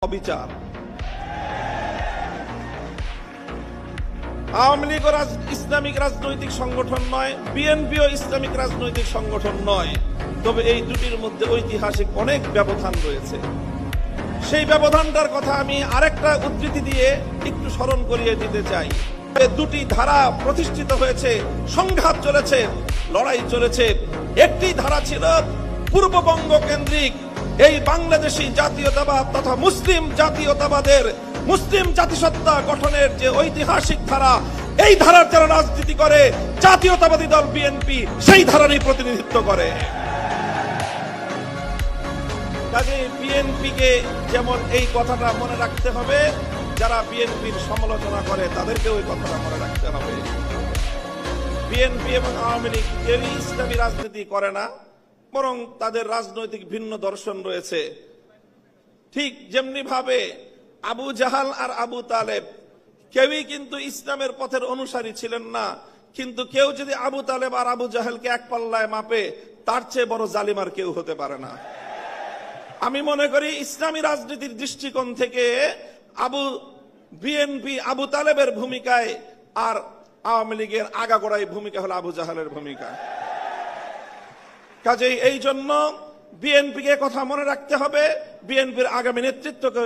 অবিচার। আওয়ামী লীগ ইসলামিক রাজনৈতিক সংগঠন নয়, বিএনপিও ইসলামিক রাজনৈতিক সংগঠন নয়, তবে এই দুটির মধ্যে ঐতিহাসিক অনেক ব্যবধান রয়েছে। সেই ব্যবধানটার কথা আমি আরেকটা উদ্ধৃতি দিয়ে একটু স্মরণ করিয়ে দিতে চাই। দুটি ধারা প্রতিষ্ঠিত হয়েছে, সংঘাত চলেছে, লড়াই চলেছে। একটি ধারা ছিল পূর্ববঙ্গ কেন্দ্রিক এই বাংলাদেশি জাতীয়তাবাদ তথা মুসলিম জাতীয়তাবাদের, মুসলিম জাতিসত্তা গঠনের যে ঐতিহাসিক ধারা, এই ধারার যারা রাজনীতি করে জাতীয়তাবাদী দল বিএনপি সেই ধারারই প্রতিনিধিত্ব করে। কাজে বিএনপিকে যেমন এই কথাটা মনে রাখতে হবে, যারা বিএনপির সমালোচনা করে তাদেরকেও এই কথাটা মনে রাখতে হবে। বিএনপি এবং আওয়ামী লীগ কেউই ইসলামী রাজনীতি করে না, বরং তাদের রাজনৈতিক ভিন্ন দর্শন রয়েছে। ঠিক যেমনি ভাবে আবু জাহাল আর আবু তালেব কেউই কিন্তু ইসলামের পথের অনুসারী ছিলেন না, কিন্তু কেউ যদি আবু তালেব আর আবু জাহেলকে এক পাল্লায় মাপে, তার চেয়ে বড় জালিম আর কেউ হতে পারে না। আমি মনে করি ইসলামী রাজনীতির দৃষ্টিকোণ থেকে বিএনপি আবু তালেবের ভূমিকায়, আর আওয়ামী লীগের আগাগোড়াই ভূমিকা হলো আবু জাহালের ভূমিকা। কাজেই এই জন্য বিএনপিকে কথা মনে রাখতে হবে, বিএনপির আগামী নেতৃত্বকে